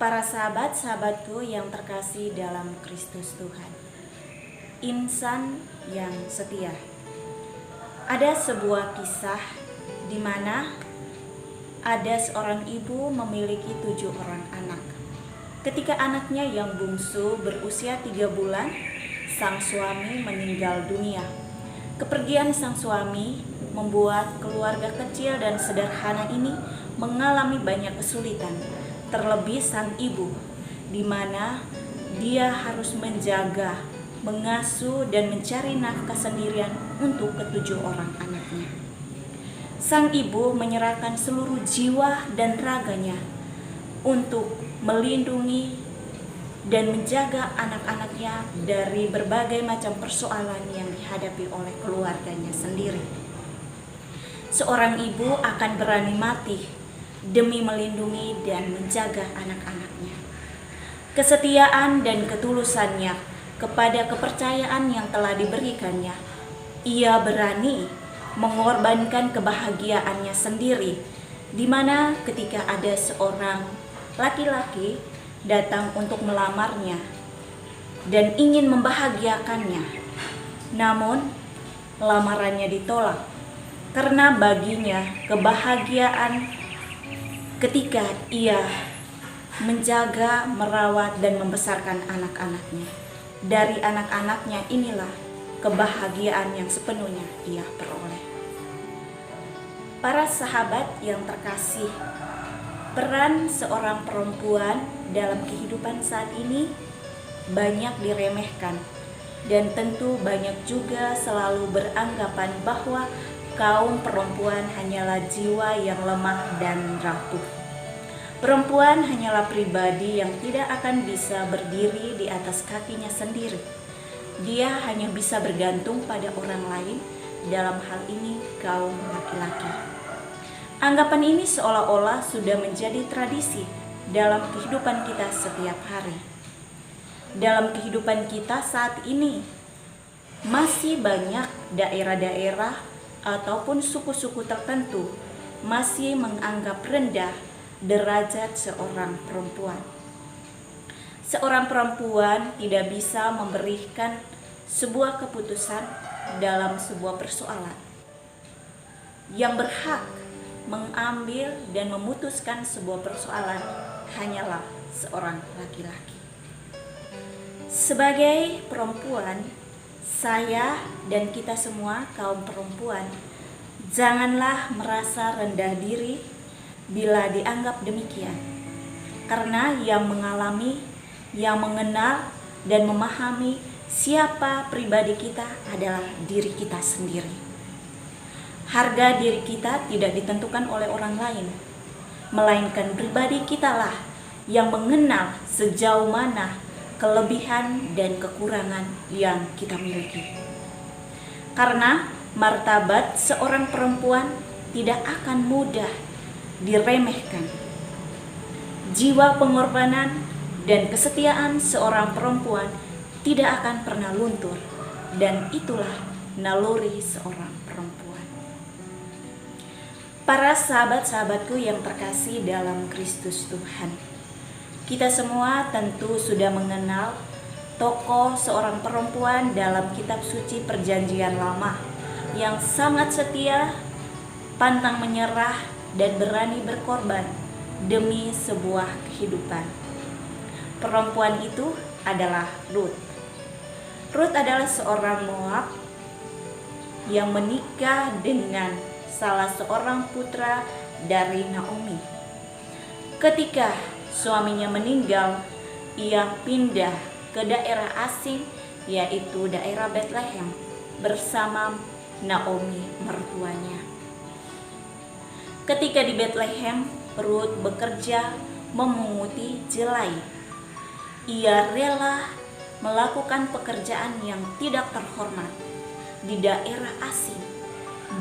Para sahabat-sahabatku yang terkasih dalam Kristus Tuhan, insan yang setia. Ada sebuah kisah di mana ada seorang ibu memiliki 7 orang anak. Ketika anaknya yang bungsu berusia 3 bulan, sang suami meninggal dunia. Kepergian sang suami membuat keluarga kecil dan sederhana ini mengalami banyak kesulitan. Terlebih sang ibu, di mana dia harus menjaga, mengasuh, dan mencari nafkah sendirian untuk ke-7 orang anaknya. Sang ibu menyerahkan seluruh jiwa dan raganya untuk melindungi dan menjaga anak-anaknya dari berbagai macam persoalan yang dihadapi oleh keluarganya sendiri. Seorang ibu akan berani mati demi melindungi dan menjaga anak-anaknya. Kesetiaan dan ketulusannya kepada kepercayaan yang telah diberikannya, ia berani mengorbankan kebahagiaannya sendiri, di mana ketika ada seorang laki-laki datang untuk melamarnya dan ingin membahagiakannya, namun lamarannya ditolak karena baginya kebahagiaan ketika ia menjaga, merawat, dan membesarkan anak-anaknya. Dari anak-anaknya inilah kebahagiaan yang sepenuhnya ia peroleh. Para sahabat yang terkasih, peran seorang perempuan dalam kehidupan saat ini banyak diremehkan, dan tentu banyak juga selalu beranggapan bahwa kaum perempuan hanyalah jiwa yang lemah dan rapuh. Perempuan hanyalah pribadi yang tidak akan bisa berdiri di atas kakinya sendiri. Dia hanya bisa bergantung pada orang lain, dalam hal ini kaum laki-laki. Anggapan ini seolah-olah sudah menjadi tradisi dalam kehidupan kita setiap hari. Dalam kehidupan kita saat ini, masih banyak daerah-daerah ataupun suku-suku tertentu masih menganggap rendah derajat seorang perempuan. Seorang perempuan tidak bisa memberikan sebuah keputusan dalam sebuah persoalan. Yang berhak mengambil dan memutuskan sebuah persoalan hanyalah seorang laki-laki. Sebagai perempuan, saya dan kita semua kaum perempuan, janganlah merasa rendah diri bila dianggap demikian. Karena yang mengalami, yang mengenal dan memahami siapa pribadi kita adalah diri kita sendiri. Harga diri kita tidak ditentukan oleh orang lain, melainkan pribadi kitalah yang mengenal sejauh mana kelebihan dan kekurangan yang kita miliki. Karena martabat seorang perempuan tidak akan mudah diremehkan. Jiwa pengorbanan dan kesetiaan seorang perempuan tidak akan pernah luntur, dan itulah naluri seorang perempuan. Para sahabat-sahabatku yang terkasih dalam Kristus Tuhan, kita semua tentu sudah mengenal tokoh seorang perempuan dalam kitab suci Perjanjian Lama yang sangat setia, pantang menyerah, dan berani berkorban demi sebuah kehidupan. Perempuan itu adalah Ruth. Ruth adalah seorang Moab yang menikah dengan salah seorang putra dari Naomi. Ketika suaminya meninggal, ia pindah ke daerah asing, yaitu daerah Bethlehem, bersama Naomi mertuanya. Ketika di Bethlehem, Ruth bekerja memunguti jelai. Ia rela melakukan pekerjaan yang tidak terhormat di daerah asing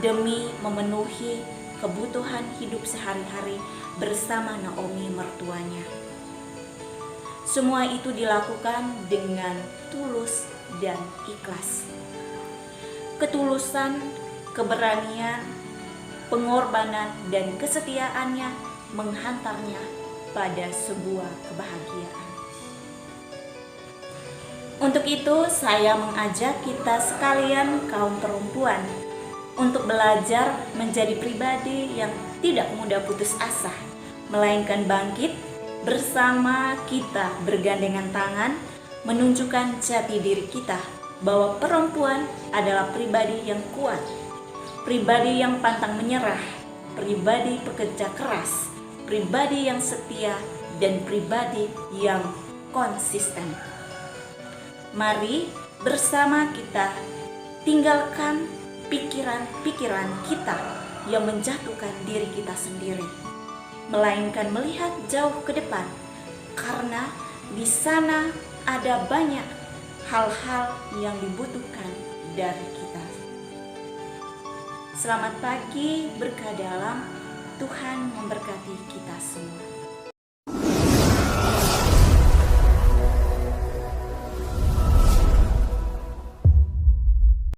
demi memenuhi kebutuhan hidup sehari-hari bersama Naomi mertuanya. Semua itu dilakukan dengan tulus dan ikhlas. Ketulusan, keberanian, pengorbanan, dan kesetiaannya menghantarnya pada sebuah kebahagiaan. Untuk itu, saya mengajak kita sekalian kaum perempuan untuk belajar menjadi pribadi yang tidak mudah putus asa, melainkan bangkit bersama kita bergandengan tangan, menunjukkan jati diri kita bahwa perempuan adalah pribadi yang kuat, pribadi yang pantang menyerah, pribadi pekerja keras, pribadi yang setia, dan pribadi yang konsisten. Mari bersama kita tinggalkan pikiran-pikiran kita yang menjatuhkan diri kita sendiri, melainkan melihat jauh ke depan, karena di sana ada banyak hal-hal yang dibutuhkan dari kita. Selamat pagi, berkah dalam. Tuhan memberkati kita semua.